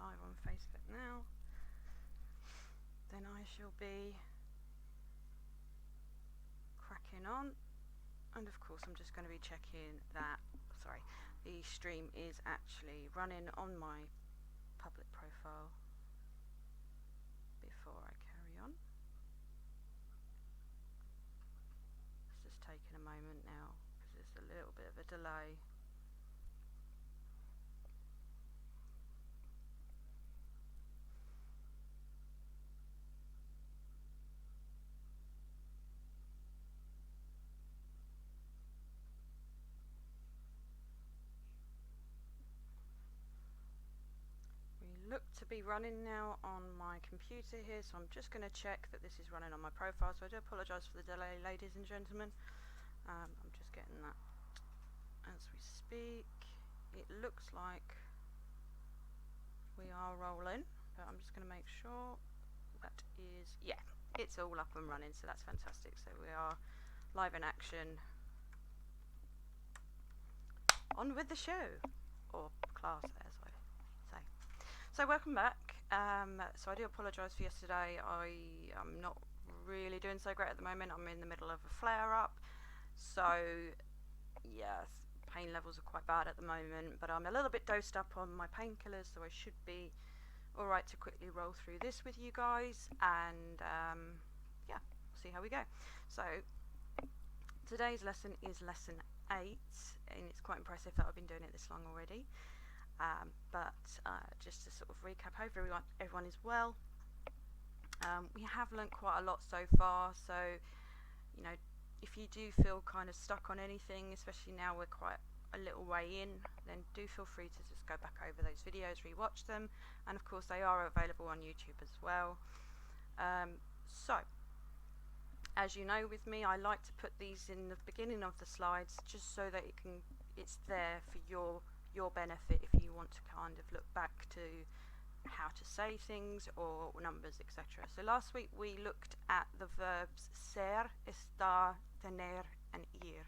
live on Facebook now, then I shall be cracking on. And of course I'm just going to be checking that, the stream is actually running on my public profile before I carry on. It's just taking a moment now because there's a little bit of a delay. Look to be running now on my computer here, so I'm just going to check that this is running on my profile. So I do apologise for the delay, ladies and gentlemen. I'm just getting that as we speak. It looks like we are rolling, but I'm just going to make sure that is, yeah, it's all up and running, so that's fantastic. So we are live in action. On with the show, or class as I say. So welcome back. So I do apologise for yesterday. I'm not really doing so great at the moment. I'm in the middle of a flare-up, so yeah, pain levels are quite bad at the moment, but I'm a little bit dosed up on my painkillers, so I should be alright to quickly roll through this with you guys, and yeah, we'll see how we go. So today's lesson is lesson 8, and it's quite impressive that I've been doing it this long already. But just to sort of recap, hope everyone is well. We have learnt quite a lot so far, so you know, if you do feel kind of stuck on anything, especially now we're quite a little way in, then do feel free to just go back over those videos, rewatch them, and of course they are available on YouTube as well. So as you know, with me, I like to put these in the beginning of the slides just so that it's there for your benefit if you want to kind of look back to how to say things or numbers, etc. So last week we looked at the verbs ser, estar, tener and ir,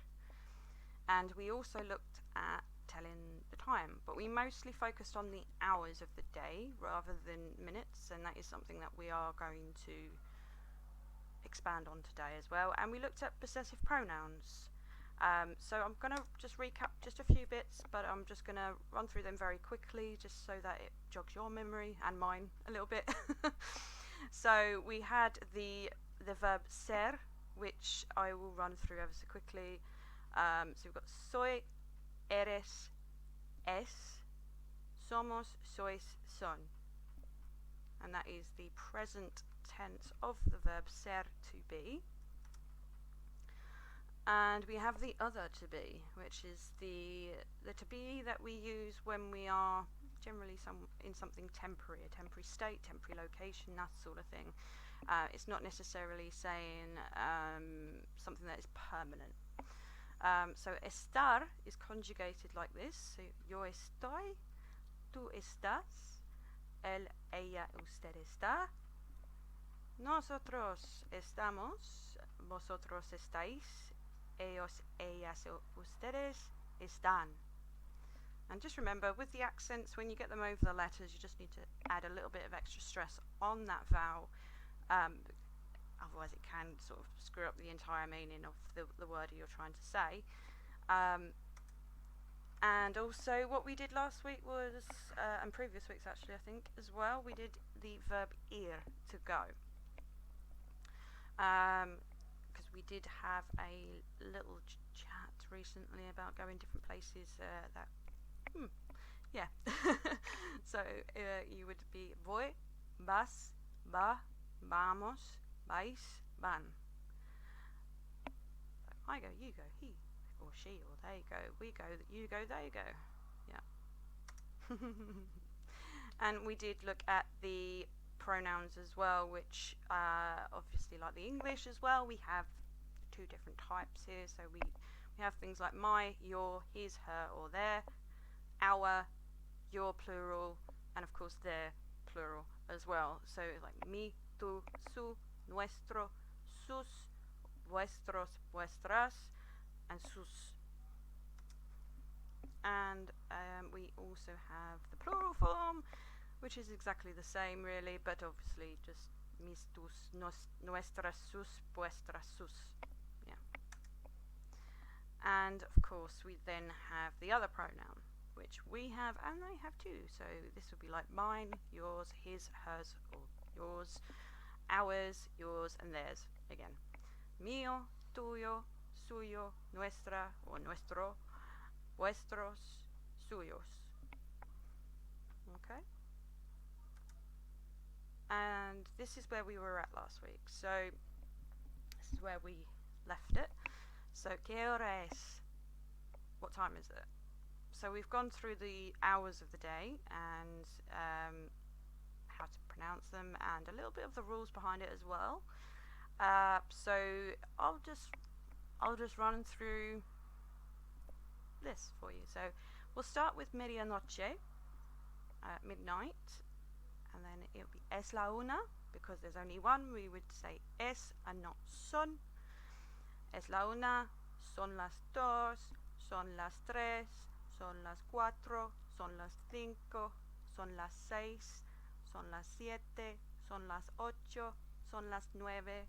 and we also looked at telling the time, but we mostly focused on the hours of the day rather than minutes, and that is something that we are going to expand on today as well. And we looked at possessive pronouns. So I'm going to just recap just a few bits, but I'm just going to run through them very quickly just so that it jogs your memory and mine a little bit. So we had the verb ser, which I will run through ever so quickly. So we've got soy, eres, es, somos, sois, son. And that is the present tense of the verb ser, to be. And we have the other to be, which is the to be that we use when we are generally in something temporary, a temporary state, temporary location, that sort of thing. It's not necessarily saying something that is permanent. So estar is conjugated like this. So yo estoy, tú estás, él, ella, usted está, nosotros estamos, vosotros estáis, ellos, ellas, ustedes están. And just remember, with the accents, when you get them over the letters, you just need to add a little bit of extra stress on that vowel. Otherwise it can sort of screw up the entire meaning of the word you're trying to say. And also what we did last week was, and previous weeks actually I think as well, we did the verb ir, to go. Because we did have a little chat recently about going different places yeah. So you would be voy, vas, va, vamos, vais, van. So I go, you go, he or she or they go, we go, you go, they go. Yeah. And we did look at the pronouns as well, which obviously, like the English as well, we have 2 different types here. So we have things like my, your, his, her or their, our, your plural, and of course their plural as well. So like mi, tu, su, nuestro, sus, vuestros, vuestras, and sus. And we also have the plural form, which is exactly the same really, but obviously just mis, tus, nuestras, sus, vuestras, sus. Yeah. And of course we then have the other pronoun, which we have and they have too. So this would be like mine, yours, his, hers, or yours, ours, yours, and theirs again. Mío, tuyo, suyo, nuestra, or nuestro, vuestros, suyos. Okay? And this is where we were at last week. So this is where we left it. So, ¿qué hora es? What time is it? So we've gone through the hours of the day and how to pronounce them and a little bit of the rules behind it as well. So I'll just run through this for you. So we'll start with medianoche, midnight, and then it'll be es la una, because there's only one. We would say es and not son. Es la una, son las dos, son las tres, son las cuatro, son las cinco, son las seis, son las siete, son las ocho, son las nueve,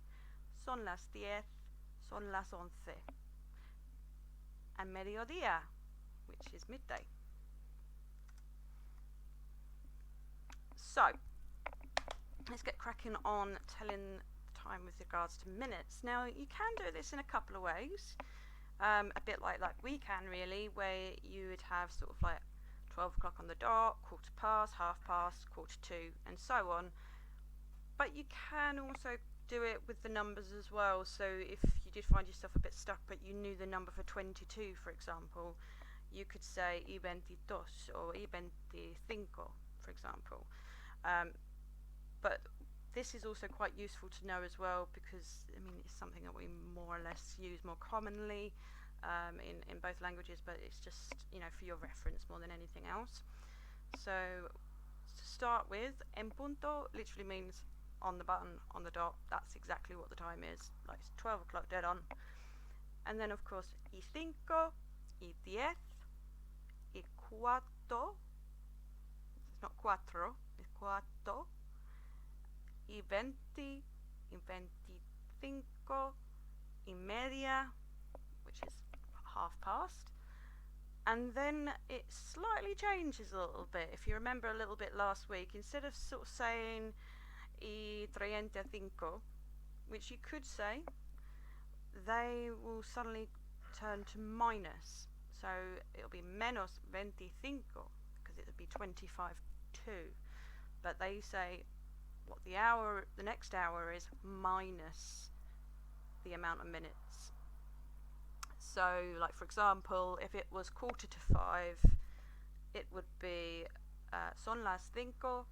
son las 10, son las 11. And mediodía, which is midday. So, let's get cracking on telling time with regards to minutes. Now, you can do this in a couple of ways. A bit like we can really, where you would have sort of like 12 o'clock on the dot, quarter past, half past, quarter to, and so on. But you can also do it with the numbers as well. So if you did find yourself a bit stuck, but you knew the number for 22, for example, you could say y 22 or y 25, for example. But this is also quite useful to know as well, because I mean it's something that we more or less use more commonly in both languages, but it's just, you know, for your reference more than anything else. So to start with, en punto literally means on the button, on the dot. That's exactly what the time is. Like it's 12 o'clock dead on. And then of course y 5, y 10, y 4. It's not cuatro, it's cuatro. Y 20, y 25, y media, which is half past. And then it slightly changes a little bit. If you remember a little bit last week, instead of sort of saying y 35, which you could say, they will suddenly turn to minus. So it'll be menos 25, because it would be 25 to. But they say what the next hour is minus the amount of minutes. So, like for example, if it was 4:45, it would be son las 5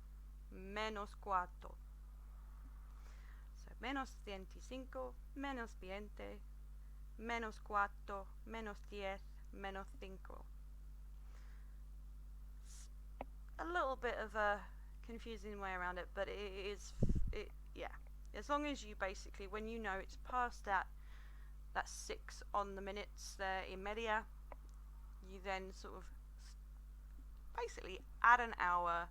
menos 4. So menos 25, menos 20, menos 4, menos 10, menos 5. It's a little bit of a confusing way around it, but yeah. As long as you basically, when you know it's past that 6 on the minutes there in media, you then sort of basically add an hour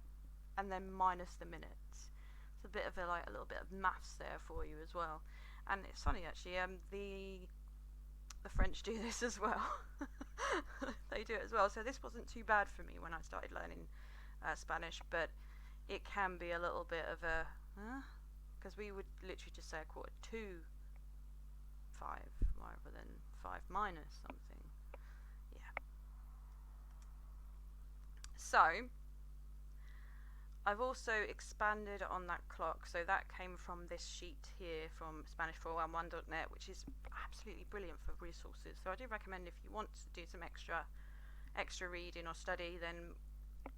and then minus the minutes. It's a bit of a little bit of maths there for you as well. And it's funny actually, the French do this as well. They do it as well. So this wasn't too bad for me when I started learning Spanish, but it can be a little bit of a, because we would literally just say 4:45 rather than 5 minus something. Yeah. So I've also expanded on that clock. So that came from this sheet here from Spanish411.net, which is absolutely brilliant for resources. So I do recommend, if you want to do some extra reading or study, then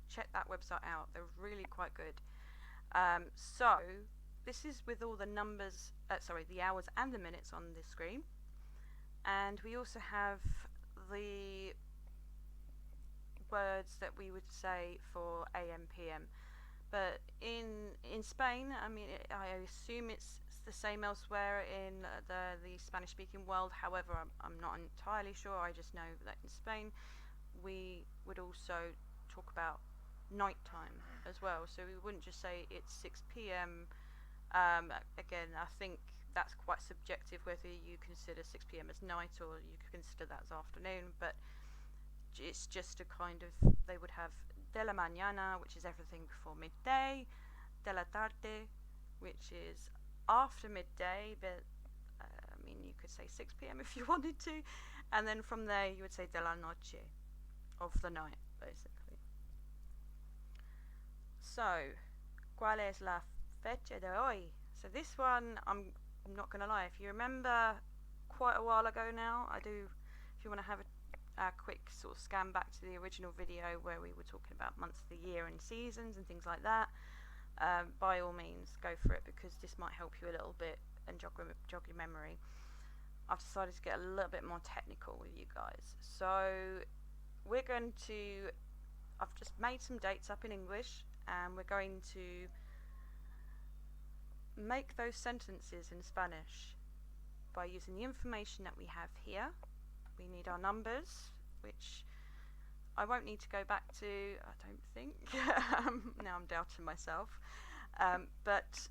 check that website out. They're really quite good. So this is with all the numbers, the hours and the minutes on the screen. And we also have the words that we would say for AM, PM. But in Spain, I mean, I assume it's the same elsewhere in the Spanish-speaking world. However, I'm not entirely sure. I just know that in Spain, we would also talk about night time as well. So we wouldn't just say it's 6 p.m. Again, I think that's quite subjective whether you consider 6 p.m. as night or you consider that as afternoon, but it's just a kind of, they would have de la mañana, which is everything before midday, de la tarde, which is after midday, but I mean, you could say 6 p.m. if you wanted to, and then from there you would say de la noche, of the night, basically. So, ¿cuál es la fecha de hoy? So this one, I'm not going to lie, if you remember quite a while ago now, if you want to have a quick sort of scan back to the original video where we were talking about months of the year and seasons and things like that, by all means go for it, because this might help you a little bit and jog your memory. I've decided to get a little bit more technical with you guys. So I've just made some dates up in English, and we're going to make those sentences in Spanish by using the information that we have here. We need our numbers, which I won't need to go back to, I don't think. Now I'm doubting myself. But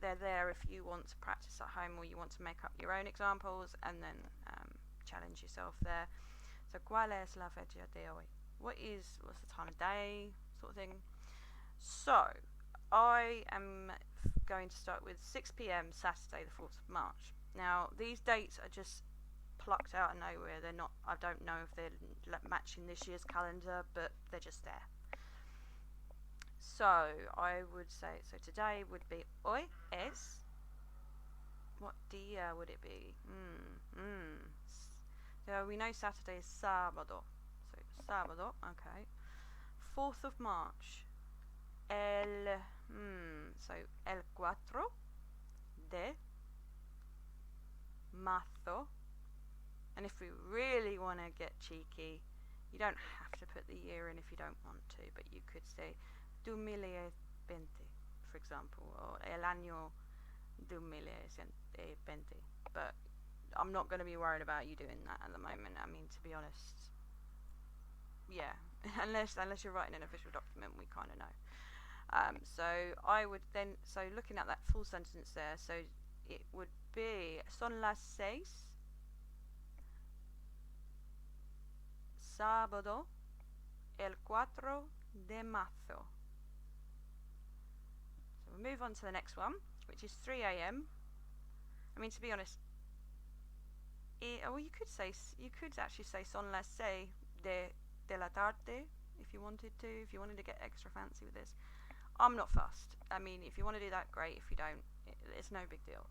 they're there if you want to practice at home or you want to make up your own examples and then challenge yourself there. So, ¿cuál es la fecha de hoy? What's the time of day, sort of thing. So, I am going to start with 6 p.m. Saturday the 4th of March. Now, these dates are just plucked out of nowhere. They're not, I don't know if they're matching this year's calendar, but they're just there. So, I would say, so today would be hoy es, what día would it be? So we know Saturday is sábado. So, sábado, okay. 4th of March. So el 4 de marzo. And if we really want to get cheeky, you don't have to put the year in if you don't want to, but you could say 2020, for example, or el año 2020. But I'm not going to be worried about you doing that at the moment. I mean, to be honest, yeah, unless you're writing an official document, we kind of know. So I would then, so looking at that full sentence there, so it would be son las 6, sábado, el 4 de marzo. So we'll move on to the next one, which is 3 a.m. I mean, to be honest, you could actually say son las 6 de la tarde if you wanted to get extra fancy with this. I'm not fussed. I mean, if you want to do that, great. If you don't, it's no big deal.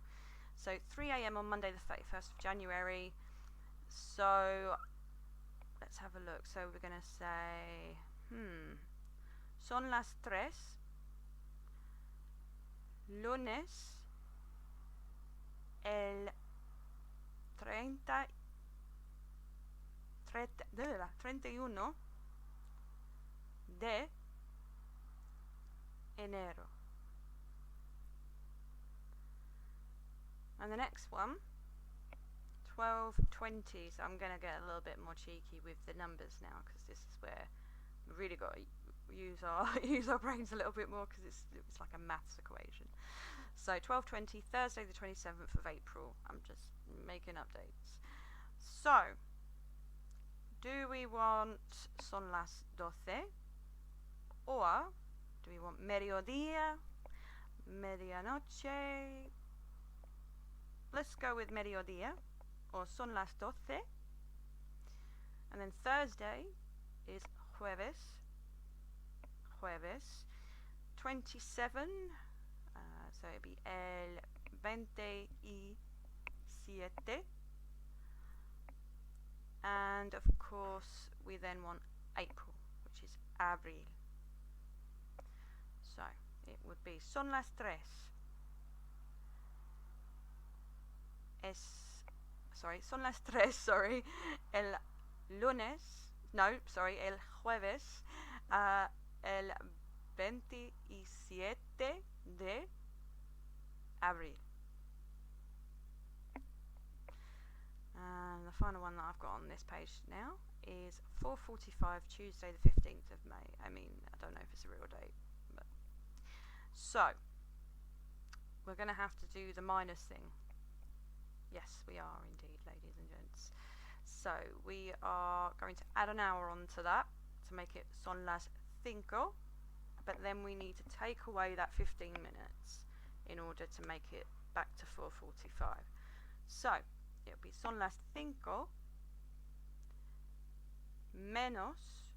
So 3 a.m. on Monday the 31st of January. So let's have a look. So we're going to say, son las 3, lunes, el 31 de enero. And the next one, 12:20. So I'm going to get a little bit more cheeky with the numbers now, because this is where we really got to use our brains a little bit more, because it's like a maths equation. So 12:20, Thursday the 27th of April. I'm just making updates. So, do we want son las 12, or do we want mediodía, medianoche? Let's go with mediodía, or son las 12. And then Thursday is jueves, 27. So it'd be el 27. And of course we then want April, which is abril. So it would be son las 3. Son las 3, el jueves, el 27 de abril. And the final one that I've got on this page now is 4:45, Tuesday the 15th of May. I mean, I don't know if it's a real date. But. So, we're going to have to do the minus thing. Yes, we are indeed, ladies and gents. So, we are going to add an hour onto that to make it son las 5, but then we need to take away that 15 minutes in order to make it back to 4:45. So, it'll be son las 5 menos,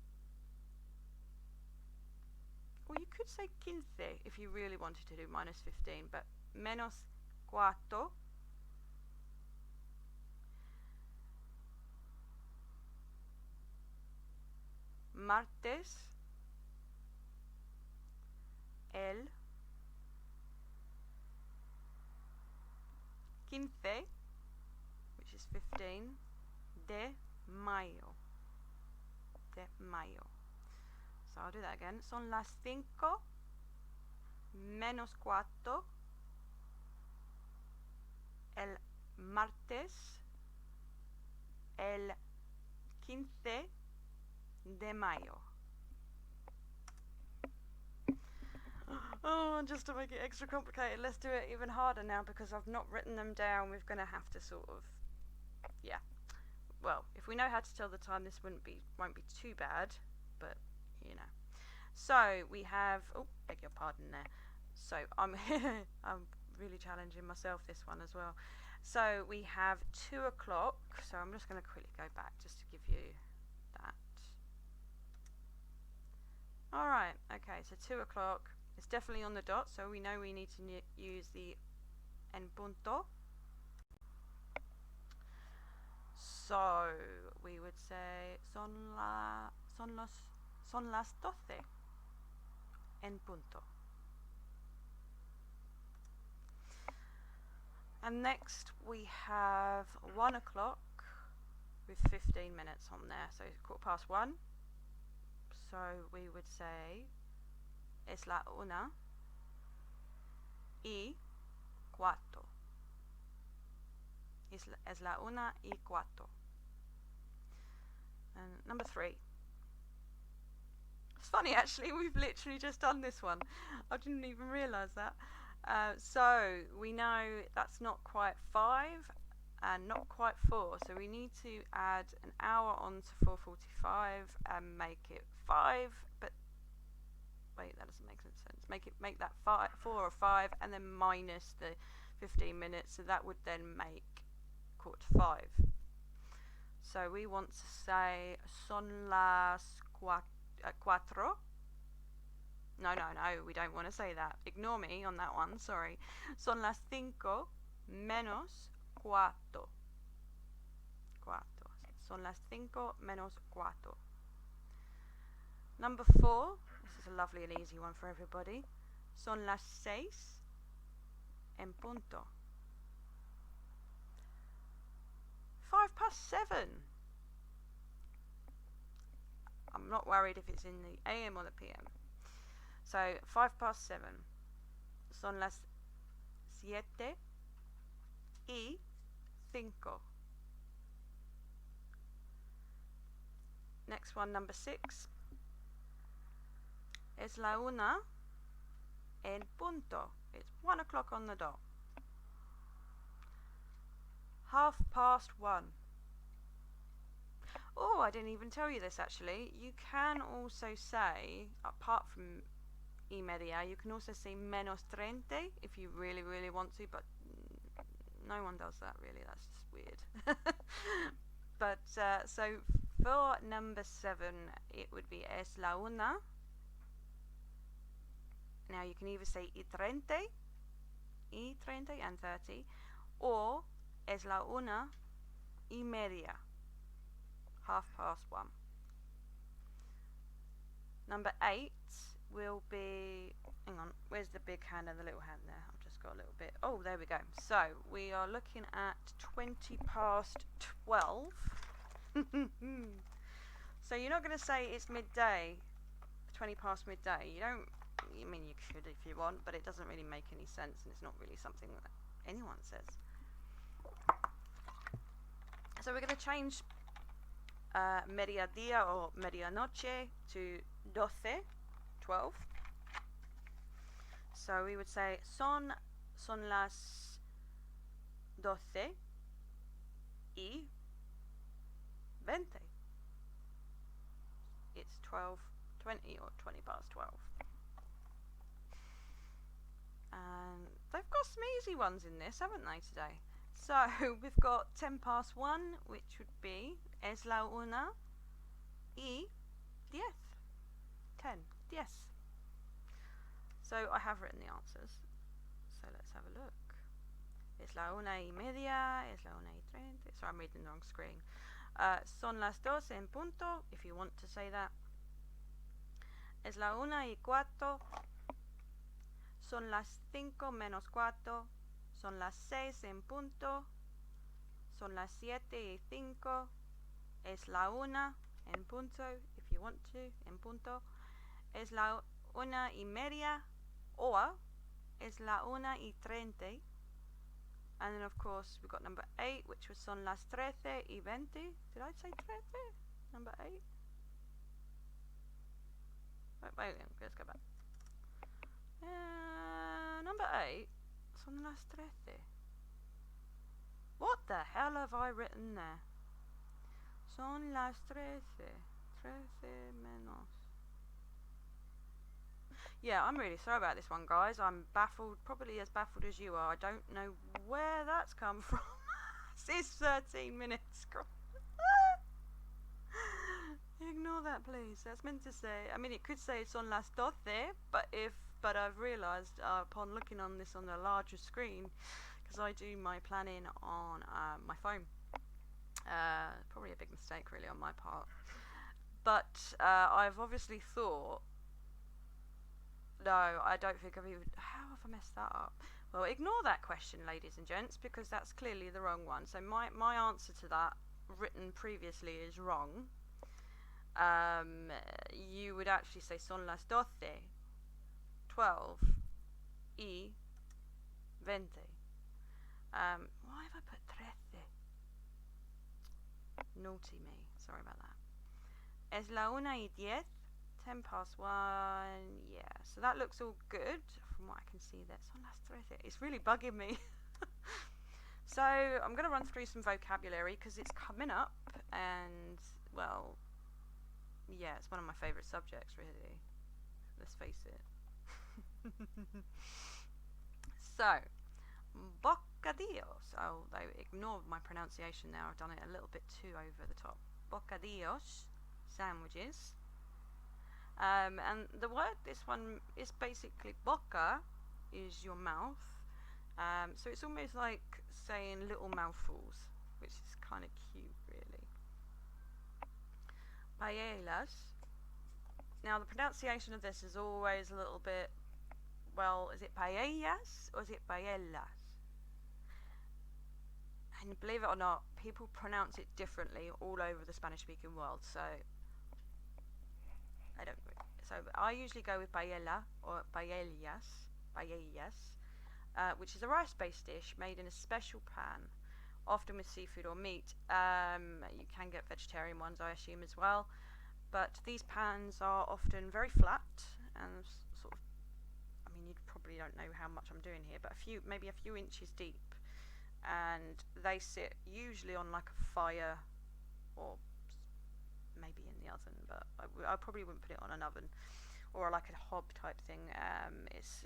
or you could say 15 if you really wanted to do minus 15, but menos 4 martes el 15, which is 15, de mayo. De mayo. So I'll do that again. Son las 5 menos 4 el martes el 15 de mayo. Oh, just to make it extra complicated, let's do it even harder now because I've not written them down. We're going to have to sort of, yeah. Well, if we know how to tell the time, this won't be too bad, but you know. So we have, oh, beg your pardon there. So I'm really challenging myself this one as well. So we have 2 o'clock. So I'm just going to quickly go back just to give you that. All right. Okay. So 2 o'clock. It's definitely on the dot. So we know we need to use the en punto. So we would say son las 12 en punto. And next we have 1 o'clock with 15 minutes on there. So 1:15. So we would say es la 1:04. Es la 1:04. And number 3. It's funny actually, we've literally just done this one. I didn't even realise that. So we know that's not quite 5 and not quite 4. So we need to add an hour onto 4:45 and make it 5. But wait, that doesn't make sense. Make that 4 or 5 and then minus the 15 minutes. So that would then make 4:45. So we want to say son las 4. No, we don't want to say that. Ignore me on that one, sorry. Son las 5 menos 4. Son las 5 menos 4. Number 4, this is a lovely and easy one for everybody. Son las 6 en punto. 7:05. I'm not worried if it's in the AM or the PM. So 7:05. Son las 7:05. Next one, number 6. Es la 1 en punto. It's 1 o'clock on the dot. 1:30. Oh, I didn't even tell you this actually. You can also say, apart from y media, you can also say menos 30 if you really, really want to, but no one does that really. That's just weird. But so for number 7, it would be es la 1. Now you can either say y 30 and 30, or es la 1:30. 1:30. Number 8 will be, hang on, where's the big hand and the little hand there? I've just got a little bit, oh, there we go. So we are looking at 12:20. So you're not going to say it's midday, 20 past midday. You don't, I mean you could if you want, but it doesn't really make any sense and it's not really something that anyone says. So we're going to change mediodía or medianoche to 12, 12. So we would say son las 12 y 20. It's 12:20 or 20 past 12. And they've got some easy ones in this, haven't they, today? So we've got 10 past 1, which would be es la una y 10. 10, yes. So I have written the answers. So let's have a look. Es la una y media, es la una y 30. Sorry, I'm reading the wrong screen. Son las 12 en punto, if you want to say that. Es la una y cuarto. Son las 5 menos cuarto. Son las 6 en punto. Son las 7 y 5. Es la una en punto, if you want to, en punto. Es la una y media, or es la una y 30. And then, of course, we've got number 8, which was son las 13 y 20. Did I say 13? Number 8? Wait, let's go back. Number 8, son las 13. What the hell have I written there? Son las 13. 13 menos. Yeah, I'm really sorry about this one, guys. I'm baffled, probably as baffled as you are. I don't know where that's come from. It's 13 minutes. Ignore that, please. That's meant to say, I mean, it could say son las 12, but I've realised upon looking on this on a larger screen, because I do my planning on my phone. Probably a big mistake, really, on my part. But I've obviously thought, no, I don't think I've even, how have I messed that up? Well, ignore that question, ladies and gents, because that's clearly the wrong one. So my answer to that, written previously, is wrong. You would actually say son las 12, 12 y 20. Why have I put 13? Naughty me, sorry about that. Es la una y 10, 10 past 1, yeah, so that looks all good from what I can see there. Son las 13, it's really bugging me. So I'm going to run through some vocabulary because it's coming up, and well, yeah, it's one of my favourite subjects, really. Let's face it. So, bocadillos. Although, ignore my pronunciation there. I've done it a little bit too over the top. Bocadillos, sandwiches. And the word, this one, is basically boca, is your mouth. So it's almost like saying little mouthfuls, which is kind of cute, really. Paellas. Now the pronunciation of this is always a little bit, well, is it paellas or is it paellas? And believe it or not, people pronounce it differently all over the Spanish speaking world, so I usually go with paella or paellas, which is a rice-based dish made in a special pan, often with seafood or meat. You can get vegetarian ones, I assume, as well. But these pans are often very flat and sort of, I mean, you probably don't know how much I'm doing here, but maybe a few inches deep. And they sit usually on like a fire or maybe in the oven, but I probably wouldn't put it on an oven or like a hob type thing. It's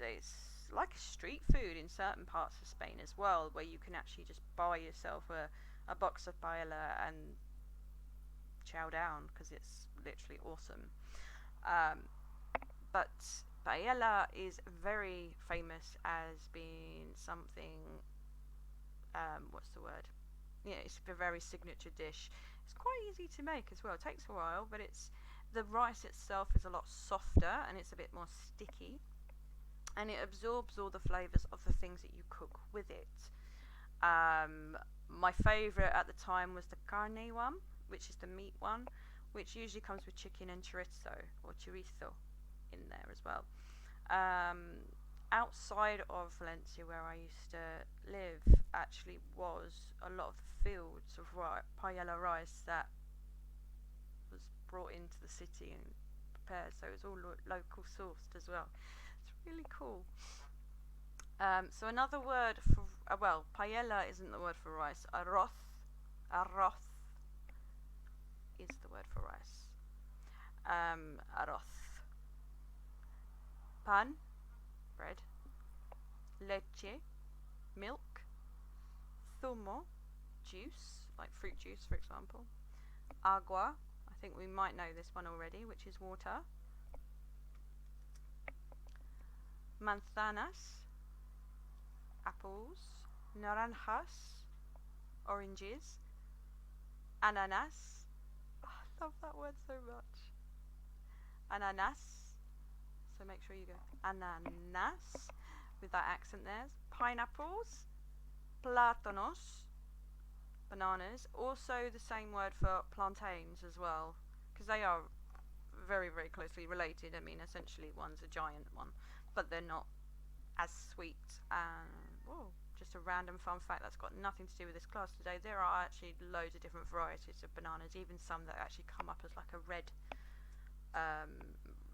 like a street food in certain parts of Spain as well, where you can actually just buy yourself a box of paella and chow down, because it's literally awesome. But paella is very famous as being something, what's the word? Yeah, it's a very signature dish. It's quite easy to make as well. It takes a while, but the rice itself is a lot softer and it's a bit more sticky, and it absorbs all the flavours of the things that you cook with it. My favourite at the time was the carne one, which is the meat one, which usually comes with chicken and chorizo in there as well. Outside of Valencia, where I used to live, actually was a lot of the fields of paella rice that brought into the city and prepared, so it's all local sourced as well. It's really cool. So another word for, paella isn't the word for rice. Arroz is the word for rice. Arroz. Pan, bread. Leche, milk. Zumo, juice, like fruit juice for example. Agua, I think we might know this one already, which is water. Manzanas, apples. Naranjas, oranges. Ananas, oh, I love that word so much. Ananas, so make sure you go ananas with that accent there. Pineapples. Plátanos, bananas. Also the same word for plantains as well, because they are very, very closely related. I mean, essentially one's a giant one, but they're not as sweet. And just a random fun fact that's got nothing to do with this class today, there are actually loads of different varieties of bananas, even some that actually come up as like a red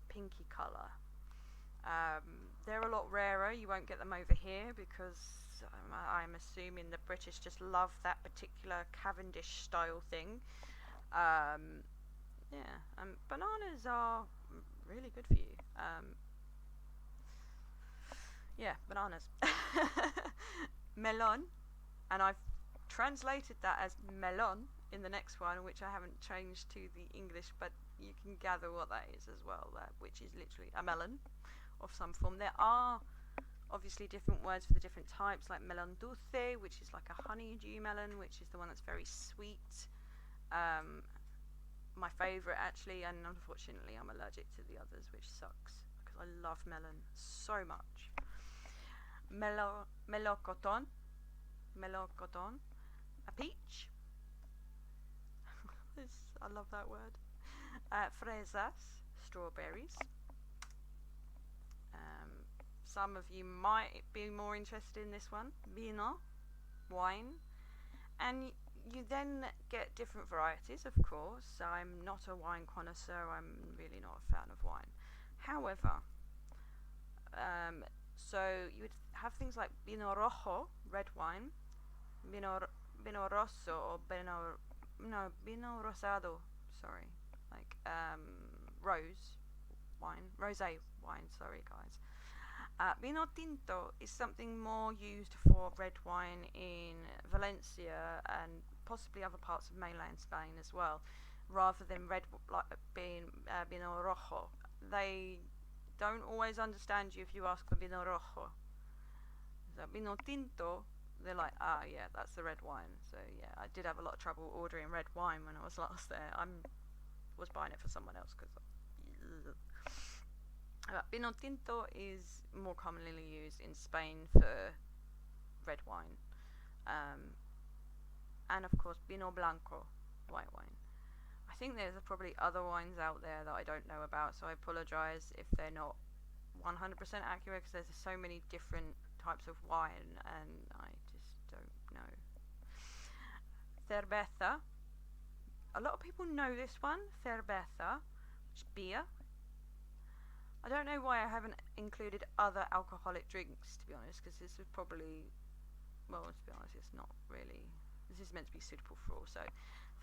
pinky colour. They're a lot rarer. You won't get them over here because I'm assuming the British just love that particular Cavendish style thing. Bananas are really good for you. Bananas. Melon, and I've translated that as melon in the next one, which I haven't changed to the English, but you can gather what that is as well, which is literally a melon of some form. There are obviously different words for the different types, like melon dulce, which is like a honeydew melon, which is the one that's very sweet. My favourite actually, and unfortunately I'm allergic to the others, which sucks because I love melon so much. Melocotón, a peach. I love that word. Fresas, strawberries. Some of you might be more interested in this one. Vino, wine. And you then get different varieties, of course. I'm not a wine connoisseur. I'm really not a fan of wine. However, so you would have things like vino rojo, red wine, vino rosso, or vino rosado, sorry, like rose wine, rosé wine, sorry guys. Vino tinto is something more used for red wine in Valencia and possibly other parts of mainland Spain as well, rather than red like being vino rojo. They don't always understand you if you ask for vino rojo. So vino tinto, they're like, yeah, that's the red wine. So yeah, I did have a lot of trouble ordering red wine when I was last there. I was buying it for someone else because vino tinto is more commonly used in Spain for red wine, and of course vino blanco, white wine. I think there's probably other wines out there that I don't know about, so I apologise if they're not 100% accurate, because there's so many different types of wine and I just don't know. Cerveza. A lot of people know this one, cerveza, which is beer. I don't know why I haven't included other alcoholic drinks, to be honest, because this is probably, well, to be honest, it's not really, this is meant to be suitable for all. So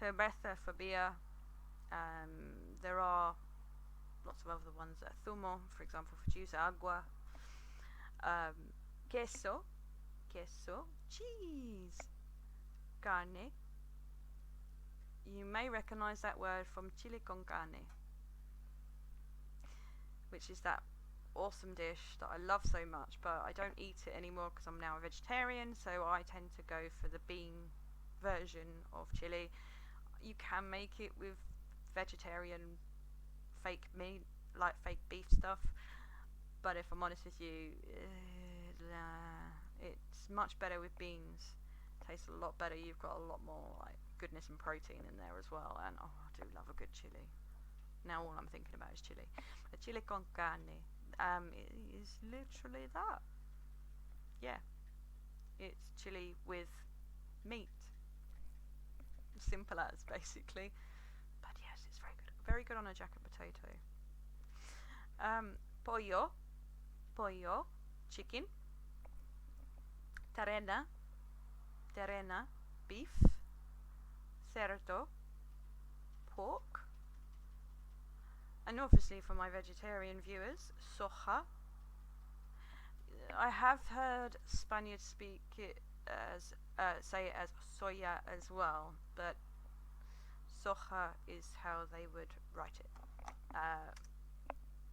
cerveza for beer. There are lots of other ones. Zumo, for example, for juice. Agua. Queso, cheese. Carne. You may recognize that word from chile con carne, which is that awesome dish that I love so much, but I don't eat it anymore because I'm now a vegetarian, so I tend to go for the bean version of chili. You can make it with vegetarian fake meat, like fake beef stuff, but if I'm honest with you, it's much better with beans. Tastes a lot better. You've got a lot more like goodness and protein in there as well, and I do love a good chili. Now all I'm thinking about is chili. A chile con carne is literally that. Yeah, it's chili with meat. Simple as, basically. But yes, it's very good. very good on a jacket potato. Pollo, pollo, chicken. Terena, terena, beef. Cerdo, pork. And obviously for my vegetarian viewers, soja. I have heard Spaniards speak it as say it as soya as well, but soja is how they would write it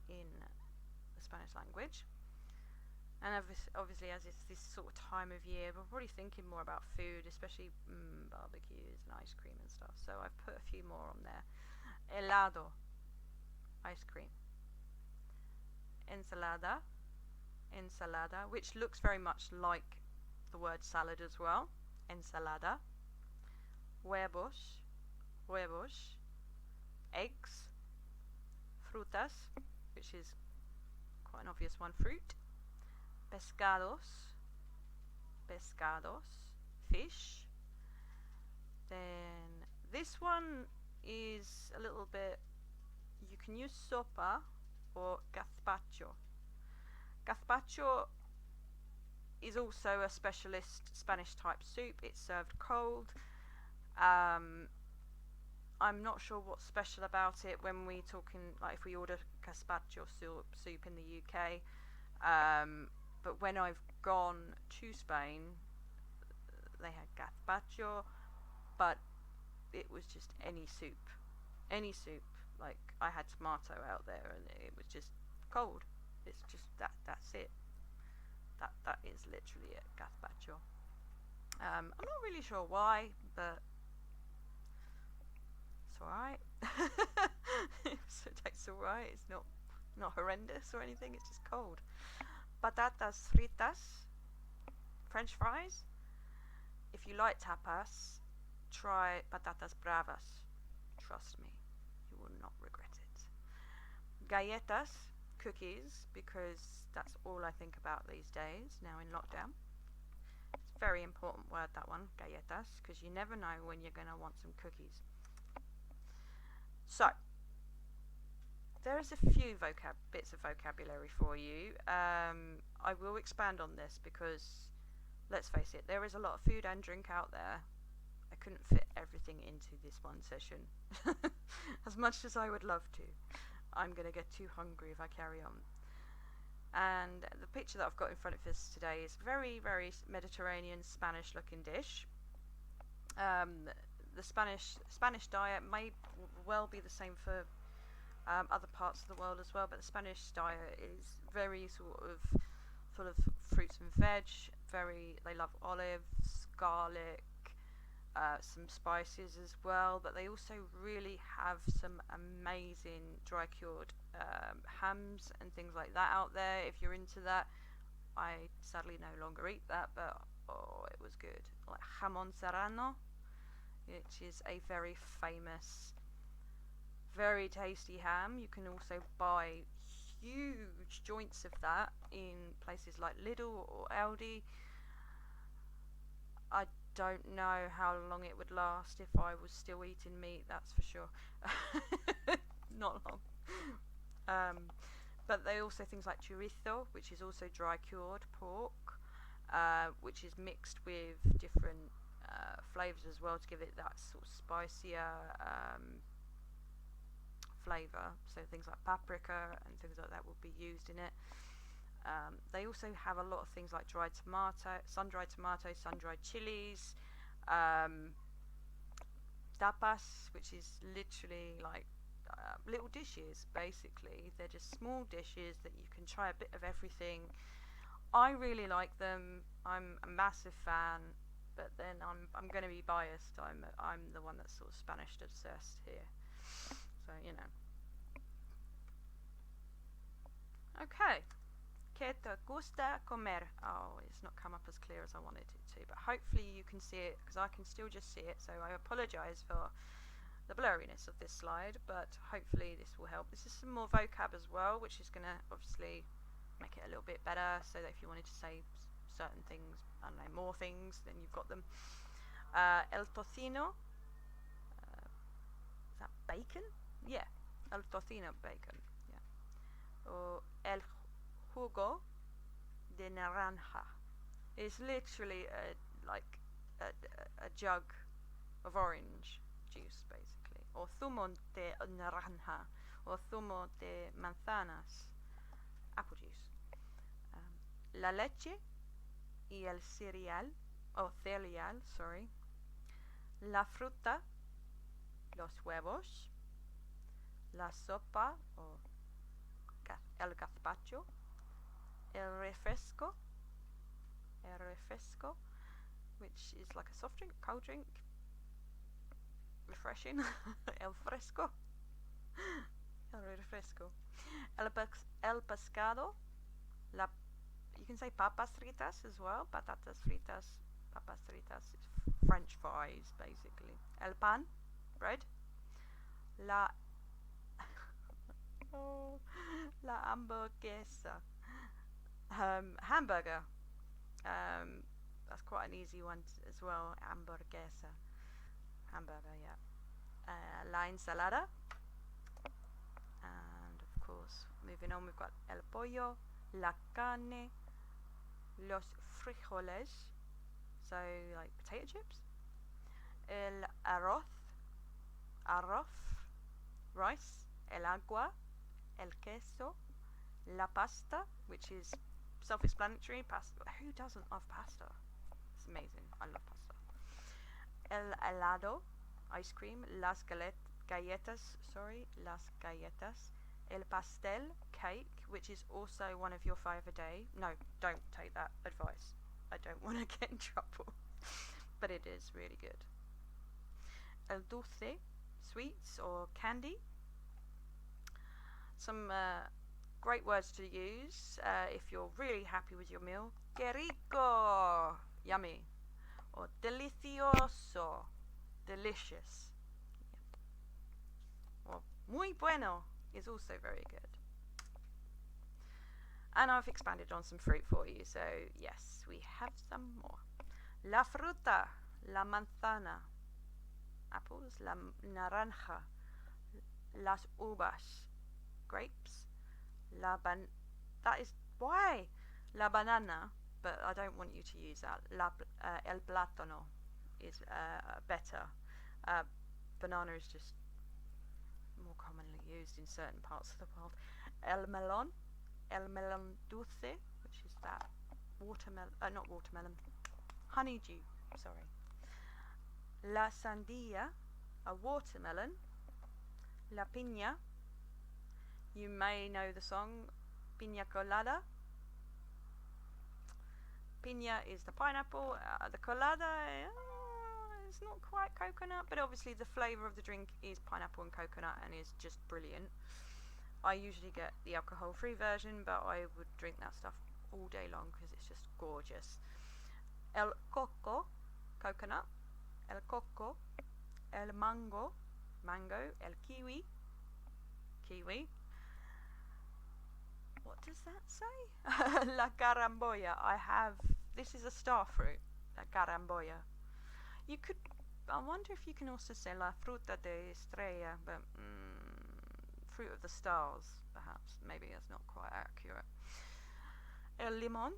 in the Spanish language. And obviously, as it's this sort of time of year, we're probably thinking more about food, especially barbecues and ice cream and stuff. So I've put a few more on there. Helado, ice cream. Ensalada, ensalada, which looks very much like the word salad as well. Ensalada. Huevos, huevos. Eggs. Frutas, which is quite an obvious one, fruit. Pescados, pescados, fish. Then this one is a little bit, you can use sopa or gazpacho. Gazpacho is also a specialist Spanish type soup. It's served cold. I'm not sure what's special about it when we talking, like if we order gazpacho soup in the UK. But when I've gone to Spain, they had gazpacho, but it was just any soup. Any soup. Like, I had tomato out there and it was just cold. It's just that's it. That is literally it, gazpacho. I'm not really sure why, but it's alright. It tastes alright. It's not horrendous or anything, it's just cold. Patatas fritas, French fries. If you like tapas, try patatas bravas. Trust me, you will not regret it. Galletas, cookies, because that's all I think about these days now in lockdown. It's a very important word, that one, galletas, because you never know when you're going to want some cookies. So, there's a few bits of vocabulary for you. I will expand on this because, let's face it, there is a lot of food and drink out there. I couldn't fit everything into this one session. As much as I would love to. I'm going to get too hungry if I carry on. And the picture that I've got in front of us today is very, very Mediterranean Spanish looking dish. The Spanish diet may well be the same for other parts of the world as well, but the Spanish diet is very sort of full of fruits and veg. They love olives, garlic, some spices as well, but they also really have some amazing dry cured hams and things like that out there. If you're into that, I sadly no longer eat that, but oh, it was good. Like jamón serrano, which is a very famous, very tasty ham. You can also buy huge joints of that in places like Lidl or Aldi. I don't know how long it would last if I was still eating meat, that's for sure. Not long. But they also things like chorizo, which is also dry cured pork, which is mixed with different flavours as well to give it that sort of spicier flavour. So things like paprika and things like that will be used in it. They also have a lot of things like sun-dried tomatoes, sun-dried chilies, tapas, which is literally like little dishes, basically. They're just small dishes that you can try a bit of everything. I really like them. I'm a massive fan, but then I'm going to be biased. I'm the one that's sort of Spanish obsessed here, so you know. Okay. ¿Qué te gusta comer? Oh, it's not come up as clear as I wanted it to, but hopefully you can see it, because I can still just see it, so I apologise for the blurriness of this slide, but hopefully this will help. This is some more vocab as well, which is going to obviously make it a little bit better, so that if you wanted to say certain things, I don't know, more things, then you've got them. El tocino, is that bacon? Yeah, El tocino bacon. Yeah. Or el jugo de naranja. It's literally a jug of orange juice, basically. Or zumo de naranja. Or zumo de manzanas. Apple juice. La leche y el cereal. Oh, cereal, sorry. La fruta. Los huevos. La sopa o el gazpacho. El refresco, which is like a soft drink, cold drink, refreshing. El fresco, el refresco. El pescado, you can say papas fritas as well, patatas fritas, papas fritas, French fries basically. El pan, bread. La la hamburguesa, hamburger. That's quite an easy one as well. Hamburguesa, hamburger, yeah. La ensalada, and of course, moving on, we've got el pollo, la carne, los frijoles, so like potato chips. El arroz, rice. El agua, el queso, la pasta, which is self-explanatory. Pasta. Who doesn't love pasta? It's amazing. I love pasta. El helado, ice cream. Las galletas. El pastel, cake, which is also one of your 5 a day. No, don't take that advice. I don't want to get in trouble. But it is really good. El dulce, sweets or candy. Some great words to use if you're really happy with your meal. Que rico, yummy. Or delicioso, delicious. Yeah. Or muy bueno is also very good. And I've expanded on some fruit for you, so yes, we have some more. La fruta, la manzana, apples. La naranja, las uvas, grapes. That is why la banana, but I don't want you to use that. El plátano is better. Banana is just more commonly used in certain parts of the world. El melon dulce, which is that honeydew, sorry. La sandía, a watermelon. La piña, you may know the song Piña Colada. Piña is the pineapple, the colada is not quite coconut, but obviously the flavour of the drink is pineapple and coconut and is just brilliant. I usually get the alcohol-free version, but I would drink that stuff all day long because it's just gorgeous. El coco, coconut. El coco. El mango, el kiwi. What does that say? La caramboya, this is a star fruit, la caramboya. I wonder if you can also say la fruta de estrella, but fruit of the stars, perhaps. Maybe that's not quite accurate. El limón,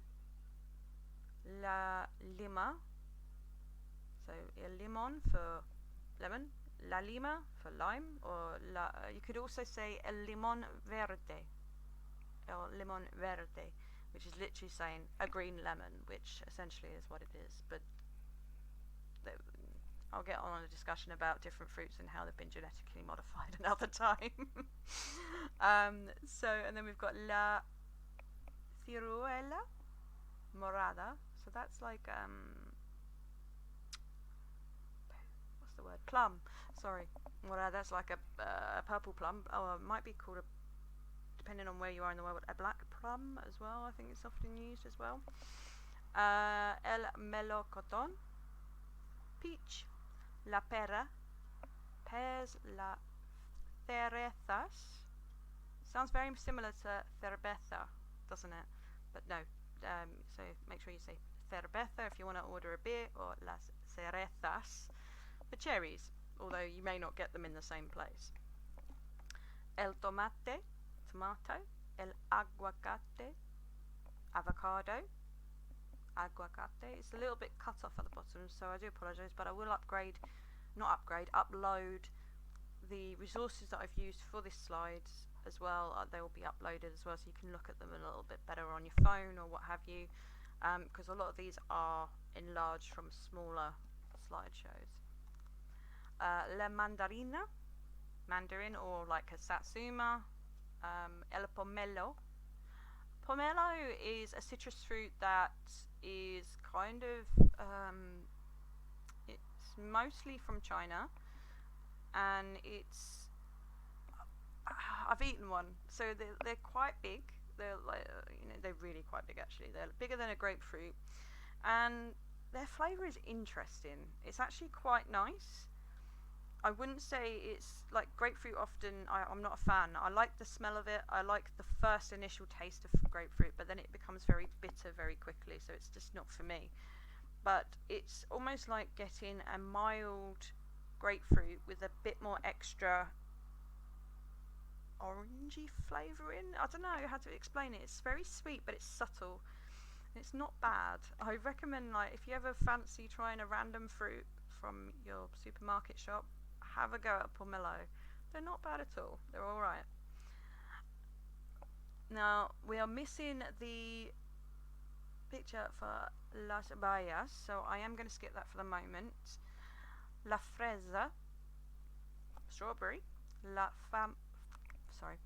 la lima, so el limón for lemon, la lima for lime, or you could also say el limón verde, which is literally saying a green lemon, which essentially is what it is, but I'll get on a discussion about different fruits and how they've been genetically modified another time. And then we've got la ciruela morada, so that's like what's the word? Plum. Sorry, morada. That's like a purple plum, or it might be called depending on where you are in the world, a black plum as well. I think it's often used as well. El melocotón, peach. La pera, pears. La cerezas, sounds very similar to cerveza, doesn't it? But no, so make sure you say cerveza if you want to order a beer, or las cerezas, the cherries, although you may not get them in the same place. el tomate, tomato, el aguacate, avocado, aguacate. It's a little bit cut off at the bottom, so I do apologise, but I will upload the resources that I've used for this slide as well. They will be uploaded as well, so you can look at them a little bit better on your phone or what have you, because a lot of these are enlarged from smaller slideshows. La mandarina, mandarin, or like a satsuma. El pomelo. Pomelo is a citrus fruit that is kind of, it's mostly from China, and it's, I've eaten one, so they're quite big. They're like, they're really quite big actually. They're bigger than a grapefruit, and their flavour is interesting. It's actually quite nice. I wouldn't say it's like grapefruit. Often I'm not a fan. I like the smell of it. I like the first initial taste of grapefruit, but then it becomes very bitter very quickly, so it's just not for me. But it's almost like getting a mild grapefruit with a bit more extra orangey flavour in. I don't know how to explain it. It's very sweet, but it's subtle. It's not bad. I recommend, like, if you ever fancy trying a random fruit from your supermarket shop, have a go at a pomelo. They're not bad at all. They're alright. Now, we are missing the picture for las bayas, so I am going to skip that for the moment. La fresa, strawberry. La frambuesa,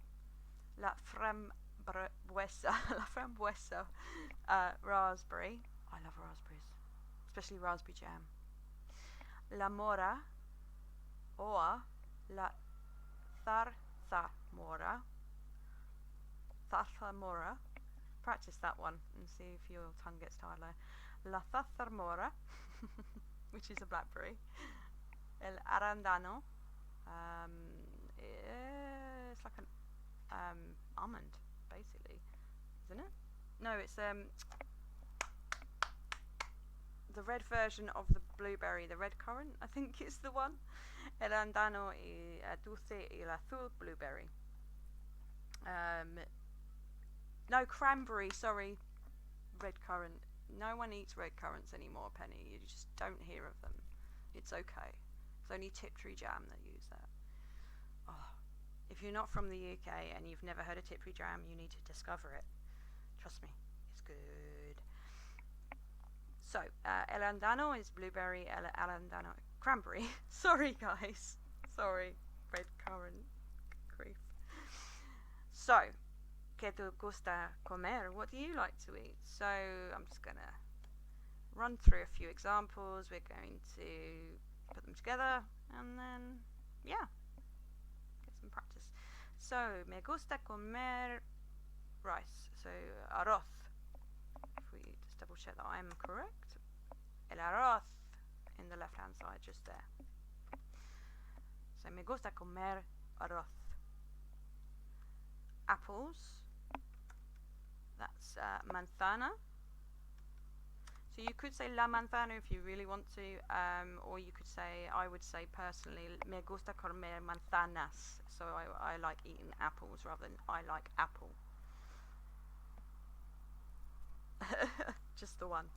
la frambuesa, raspberry. I love raspberries, especially raspberry jam. La mora, or la zarzamora. Zarzamora. Practice that one and see if your tongue gets tired later. La zarzamora, which is a blackberry. El arandano. It's like an almond, basically, isn't it? No, it's the red version of the blueberry, the red currant, I think is the one. El arandano y dulce y el azul blueberry. No, cranberry, sorry. Red currant. No one eats red currants anymore, Penny. You just don't hear of them. It's okay. It's only Tiptree jam that use that. Oh, if you're not from the UK and you've never heard of Tiptree jam, you need to discover it. Trust me, it's good. So, el arandano is blueberry, el arandano cranberry. Sorry, guys. Sorry, red currant. Grief. So, ¿qué te gusta comer? What do you like to eat? So, I'm just going to run through a few examples. We're going to put them together and then, yeah, get some practice. So, me gusta comer rice. So, arroz. If we just double check that I'm correct. El arroz in the left hand side, just there. So, me gusta comer arroz. Apples. That's manzana. So you could say la manzana if you really want to, or you could say, I would say personally, me gusta comer manzanas. So I like eating apples rather than I like apple. Just the one.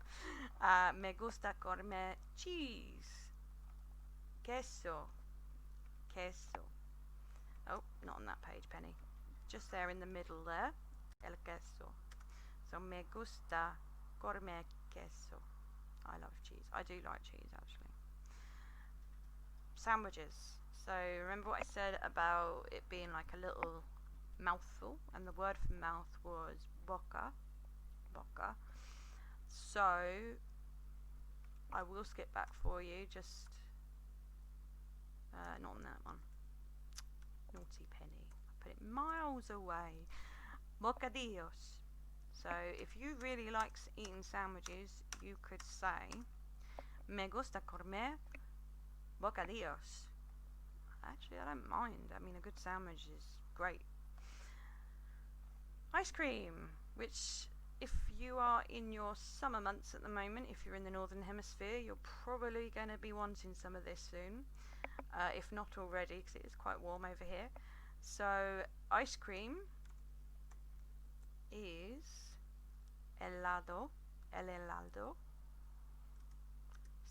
Me gusta comer cheese. Queso. Queso. Oh, not on that page, Penny. Just there in the middle there. El queso. So me gusta comer queso. I love cheese. I do like cheese actually. Sandwiches. So remember what I said about it being like a little mouthful, and the word for mouth was boca. Boca. So I will skip back for you. Just not on that one. Naughty Penny. I put it miles away. Bocadillos. So if you really like eating sandwiches, you could say me gusta comer bocadillos. Actually, I don't mind. I mean, a good sandwich is great. Ice cream, which if you are in your summer months at the moment, if you're in the northern hemisphere, you're probably going to be wanting some of this soon, if not already, because it is quite warm over here. So ice cream is helado, el helado.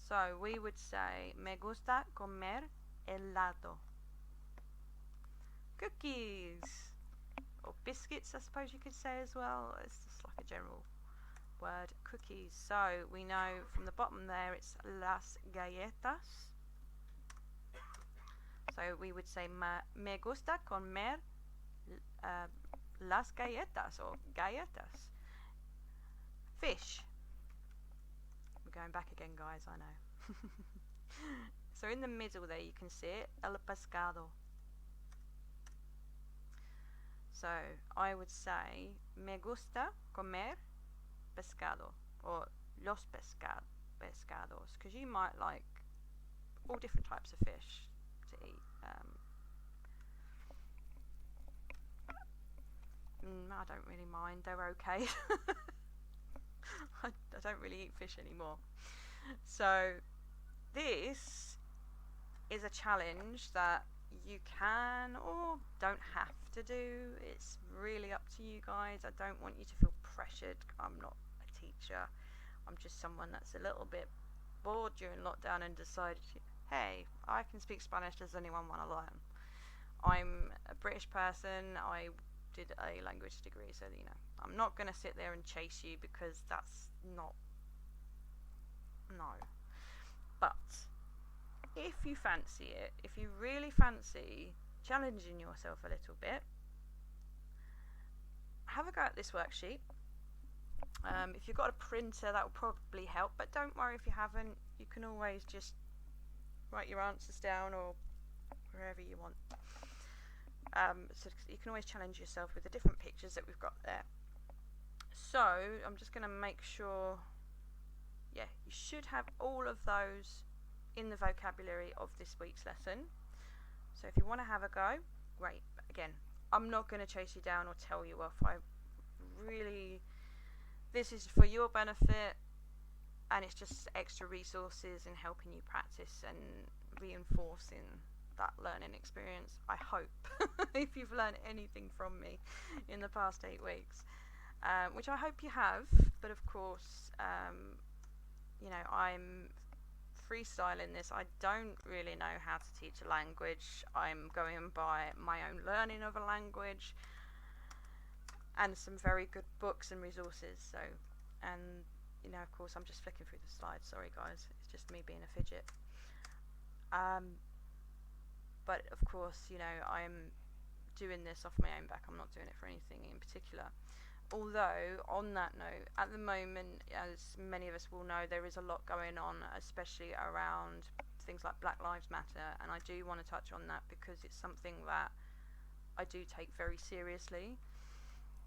So we would say me gusta comer helado. Cookies, or biscuits I suppose you could say as well. It's just like a general word, cookies. So we know from the bottom there it's las galletas. So we would say me gusta comer las galletas or galletas. Fish. We're going back again, guys, I know. So in the middle there you can see it, el pescado. So I would say me gusta comer pescado or los pescados, because you might like all different types of fish to eat. I don't really mind, they're okay. I don't really eat fish anymore. So this is a challenge that you can or don't have to do. It's really up to you guys. I don't want you to feel pressured. I'm not a teacher. I'm just someone that's a little bit bored during lockdown and decided, hey, I can speak Spanish. Does anyone want to learn? I'm a British person. I did a language degree, so you know, I'm not going to sit there and chase you because that's not, no. But if you fancy it, if you really fancy challenging yourself a little bit, have a go at this worksheet. If you've got a printer, that will probably help, but don't worry if you haven't. You can always just write your answers down or wherever you want. So you can always challenge yourself with the different pictures that we've got there. So I'm just going to make sure, yeah, you should have all of those in the vocabulary of this week's lesson. So if you want to have a go, great. Again, I'm not going to chase you down or tell you off. This is for your benefit, and it's just extra resources and helping you practice and reinforcing that learning experience, I hope. If you've learned anything from me in the past 8 weeks, which I hope you have, but of course, you know, I'm freestyling this. I don't really know how to teach a language. I'm going by my own learning of a language and some very good books and resources. So, and you know, of course, I'm just flicking through the slides. Sorry guys, it's just me being a fidget. But of course, you know, I'm doing this off my own back. I'm not doing it for anything in particular. Although, on that note, at the moment, as many of us will know, there is a lot going on, especially around things like Black Lives Matter, and I do want to touch on that because it's something that I do take very seriously.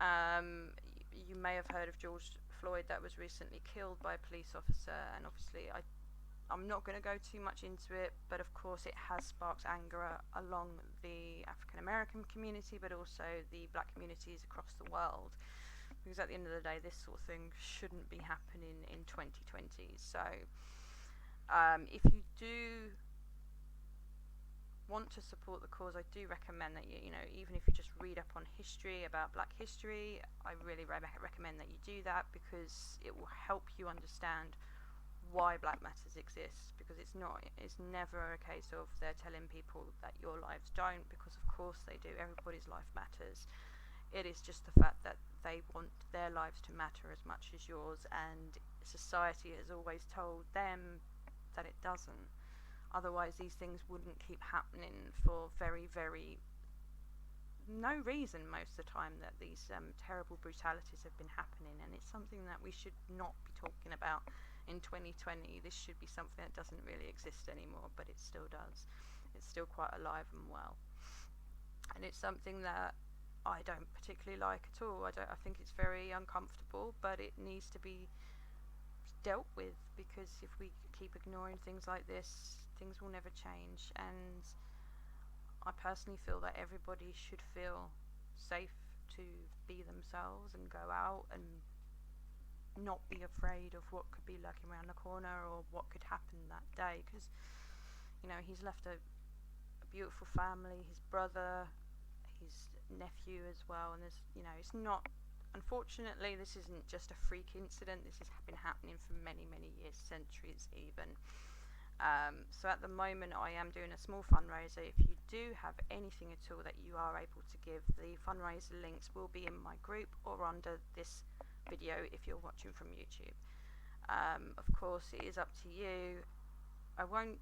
You may have heard of George Floyd that was recently killed by a police officer, and obviously I'm not going to go too much into it, but of course it has sparked anger along the African American community, but also the black communities across the world. Because at the end of the day, this sort of thing shouldn't be happening in 2020. So if you do want to support the cause, I do recommend that you know, even if you just read up on history, about black history, I really recommend that you do that, because it will help you understand why Black Matters exists. Because it's never a case of they're telling people that your lives don't, because of course they do. Everybody's life matters. It is just the fact that they want their lives to matter as much as yours, and society has always told them that it doesn't. Otherwise these things wouldn't keep happening for very, very no reason most of the time, that these terrible brutalities have been happening, and it's something that we should not be talking about in 2020. This should be something that doesn't really exist anymore, but it still does. It's still quite alive and well, and it's something that I don't particularly like at all. I think it's very uncomfortable, but it needs to be dealt with, because if we keep ignoring things like this, things will never change. And I personally feel that everybody should feel safe to be themselves and go out and not be afraid of what could be lurking around the corner or what could happen that day. Because, you know, he's left a beautiful family, his brother, his nephew as well. And there's, you know, it's not, unfortunately, this isn't just a freak incident. This has been happening for many, many years, centuries even. So at the moment I am doing a small fundraiser. If you do have anything at all that you are able to give, the fundraiser links will be in my group or under this video if you're watching from YouTube. Of course, it is up to you. I won't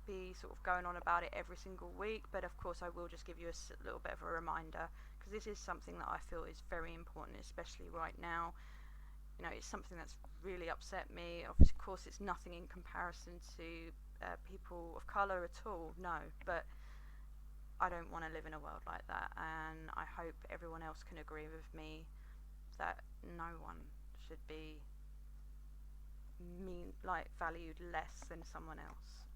be sort of going on about it every single week, but of course I will just give you a little bit of a reminder, because this is something that I feel is very important, especially right now. You know, it's something that's really upset me. Of course, it's nothing in comparison to people of colour at all, no, but I don't want to live in a world like that, and I hope everyone else can agree with me that no one should be valued less than someone else.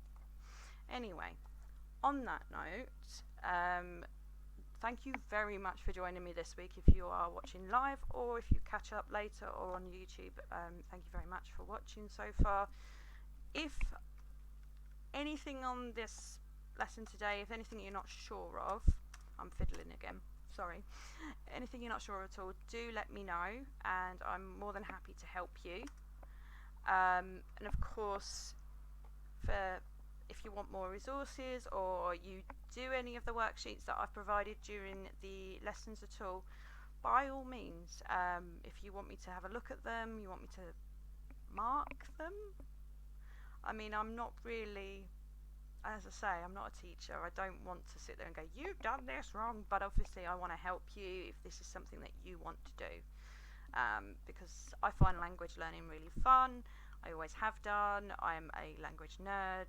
Anyway, on that note, thank you very much for joining me this week. If you are watching live or if you catch up later or on YouTube, thank you very much for watching so far. If anything on this lesson today, if anything you're not sure of, I'm fiddling again, sorry, anything you're not sure at all, do let me know, and I'm more than happy to help you. And of course, if you want more resources, or you do any of the worksheets that I've provided during the lessons at all, by all means, if you want me to have a look at them, you want me to mark them. I mean, I'm not really, as I say, I'm not a teacher. I don't want to sit there and go, you've done this wrong, but obviously I want to help you if this is something that you want to do. Because I find language learning really fun. I always have done. I'm a language nerd,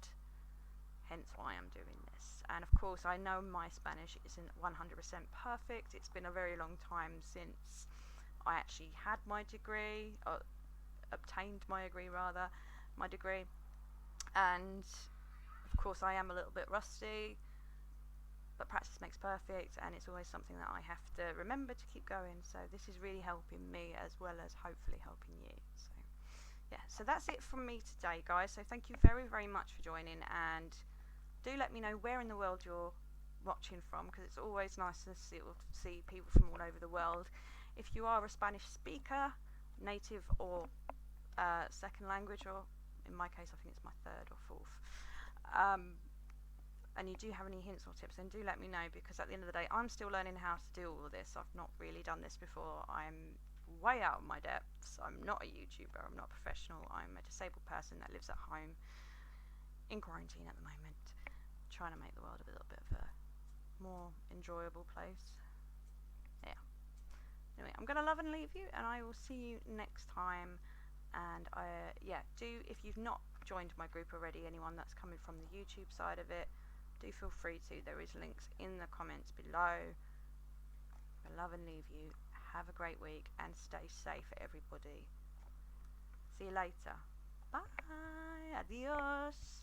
hence why I'm doing this. And of course, I know my Spanish isn't 100% perfect. It's been a very long time since I actually had my degree, or obtained my degree, and of course I am a little bit rusty, but practice makes perfect, and it's always something that I have to remember to keep going. So this is really helping me as well as hopefully helping you. So yeah, so that's it from me today, guys. So thank you very, very much for joining, and do let me know where in the world you're watching from, because it's always nice to see people from all over the world. If you are a Spanish speaker, native or second language, or in my case I think it's my third or fourth, and you do have any hints or tips, then do let me know, because at the end of the day I'm still learning how to do all of this. I've not really done this before. I'm way out of my depths. I'm not a YouTuber, I'm not a professional. I'm a disabled person that lives at home in quarantine at the moment, trying to make the world a little bit of a more enjoyable place. Yeah. Anyway, I'm going to love and leave you, and I will see you next time. And yeah, if you've not joined my group already, anyone that's coming from the YouTube side of it, do feel free to. There is links in the comments below. I love and leave you. Have a great week and stay safe, everybody. See you later. Bye. Adios.